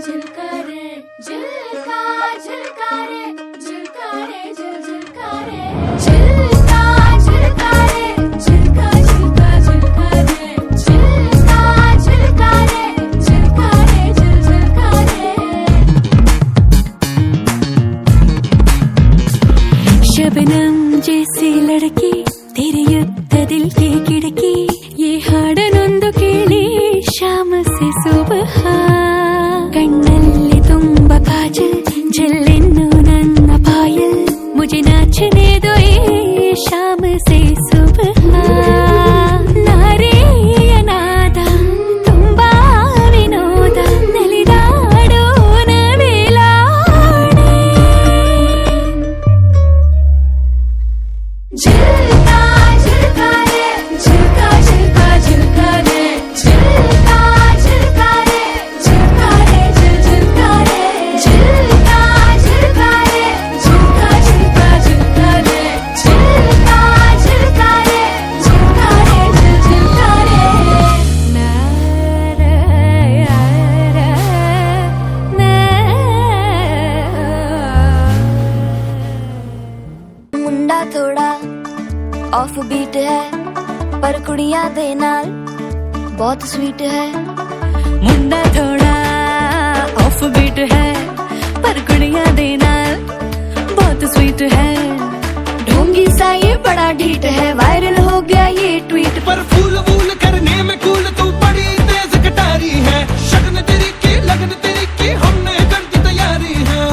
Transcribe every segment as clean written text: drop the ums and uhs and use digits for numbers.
झिलका रे झिलका झिलका रे झिलका रे झिलका रे झिलका झिलका रे झिलका झिलका झिलका रे झिलका झिलका रे झिलका रे झिलका रे शबनम जैसी लड़की तेरे युद्ध दिल की खिड़की ये हाडनೊಂದು ಕೇಳಿ शाम से सुबह कಣ್ಣಲ್ಲಿ ತುಂಬ ಕಾಜಲ್ ಜಲ್ಲೆನ್ನು ನನ್ನ ಪಾಯಲ್ मुझे नाचने दो ये शाम से सुबह नारेಯ ನಾದ ತುಂಬಾ ವಿನೋದ ನಲಿದಾಡೋಣ ವೇಲಾಣೆ झिलका झिलका रे झिलका झिलका झिलका रे झिलका झिलका रे झिलका रे झिलका रे झिलका झिलका रे झिलका झिलका झिलका रे झिलका झिलका रे झिलका रे झिलका रे मुंडा थोड़ा ऑफ बीट है पर कुड़ियां दे नाल बहुत स्वीट है मुंडा थोड़ा ऑफ बीट है पर कुड़ियां दे नाल बहुत स्वीट है ढोंगी सा ये बड़ा ढीठ है वायरल हो गया ये ट्वीट पर फूल वूल करने में कूल तू बड़ी तेज कटारी है शगन तेरी की लगन तेरी की हमने कर दी तैयारी है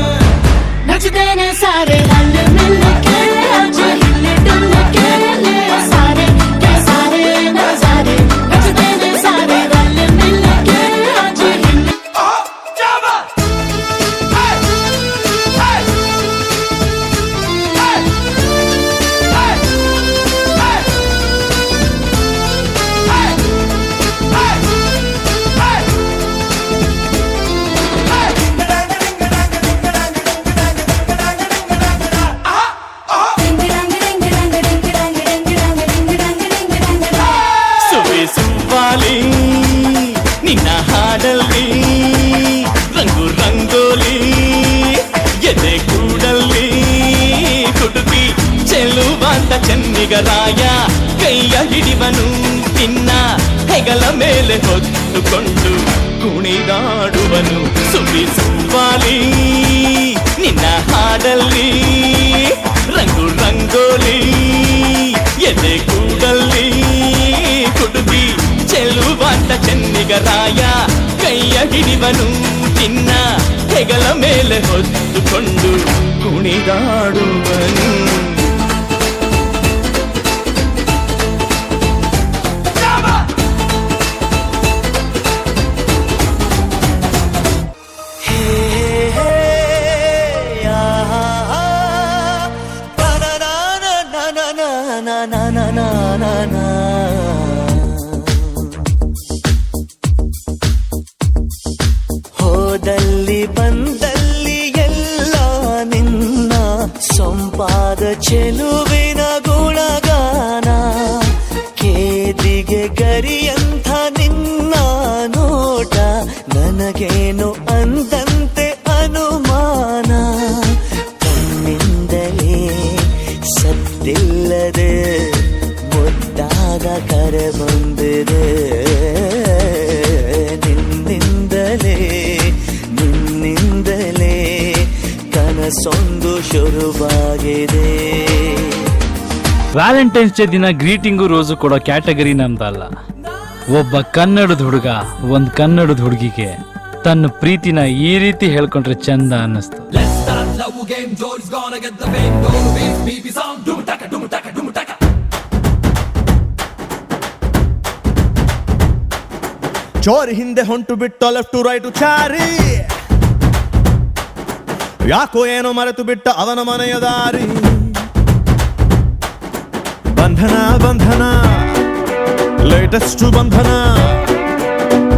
नचते ने सारे रल मिल के आज हिले डुल के ले सारे के सारे नजारे नचते ने सारे रल मिल के आज हिले क्या बात हाय हाय हाय हाय हाय हाय डिंग डंग डिंग डंग डिंग डंग डिंग डंग डिंग डंग डिंग डंग ಸುವೆ ಸುವ್ವಾಲಿ ನಿನ್ನ ಹಾಡಲ್ಲಿ ರಂಗು ರಂಗೋಲಿ ಎದೆ ಕೂಡಲ್ಲಿ ಕುಟುಕಿ ಚೆಲುವಾಂತ ಚೆನ್ನಿಗರಾಯ ಕೈಯ ಹಿಡಿವನು ನಿನ್ನ ಹೆಗಲ ಮೇಲೆ ಹೊತ್ತುಕೊಂಡು ಕುಣಿದಾಡುವನು ಸುವಿ ಸುವ್ವಾಲಿ ನಿನ್ನ ಹಾಡಲ್ಲಿ ರಂಗು ರಂಗೋಲಿ ಎದೆ ಕೂಡಲ್ಲಿ ಕುಡುಗಿ ಚೆಲುವಾಂತ ಚೆನ್ನಿಗರಾಯ ಕೈಯ ಹಿಡಿವನು ನಿನ್ನ ಹೆಗಲ ಮೇಲೆ ಹೊತ್ತುಕೊಂಡು ಕುಣಿದಾಡುವನು ಹೋದಲ್ಲಿ ಬಂದಲ್ಲಿ ಎಲ್ಲ ನಿನ್ನ ಸೊಂಪಾದ ಚೆಲುವಿನ ಗುಣಗಾನ ಕೇದಿಗೆ ಗರಿಯಂಥ ನಿನ್ನ ನೋಟ ನನಗೇನು ಅಂದಂತೆ ಅನುಮಾನ ಕಣ್ಣಿಂದಲೇ ಸದ್ದಿಲ್ಲದೆ ಮುದ್ದಾದ ಕರೆ ಬಂದಿದೆ ನಿನ್ನಿಂದಲೇ ಕನಸೊಂದು ಶುರುವಾಗಿದೆ ವ್ಯಾಲೆಂಟೈನ್ಸ್ ಡೇ ದಿನ ಗ್ರೀಟಿಂಗು ರೋಸು ಕೊಡೋ ಕ್ಯಾಟಗರಿ ನಮ್ದಲ್ಲ. ಒಬ್ಬ ಕನ್ನಡದ ಹುಡುಗ ಒಂದ್ ಕನ್ನಡದ ಹುಡುಗಿಗೆ ತನ್ನ ಪ್ರೀತಿನ ಈ ರೀತಿ ಹೇಳ್ಕೊಂಡ್ರೆ ಚಂದ ಅನ್ನಿಸ್ತು. ಚೋರಿ ಹಿಂದೆ ಹೊಂಟು ಬಿಟ್ಟು ಲೆಫ್ಟ್ ಟು ರೈಟ್ ಚಾರಿ ಯಾಕೋ ಏನೋ ಮರೆತು ಬಿಟ್ಟ ಅವನ ಮನೆಯ ದಾರಿ ಬಂಧನ ಬಂಧನ ಲೇಟೆಸ್ಟ್ ಬಂಧನ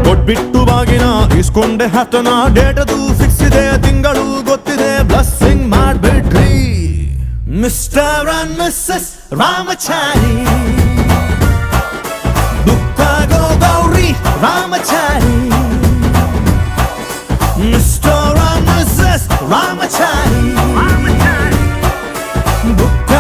ಕೊಟ್ಬಿಟ್ಟು ಬಾಗಿನ ಇಸ್ಕೊಂಡೆ ಹತ್ತನ ಡೇಟದು ಫಿಕ್ಸ್ ಇದೆ ತಿಂಗಳು ಗೊತ್ತಿದೆ ಬ್ಲಸ್ಸಿಂಗ್ ಮಾಡ್ಬಿಡ್ರಿ ಮಿಸ್ಟರ್ ಅಂಡ್ ಮಿಸ್ಸಸ್ ರಾಮಚಾರಿ ದುಃಖ ಗೋ Gowri Ramachari mister missus Ramachari book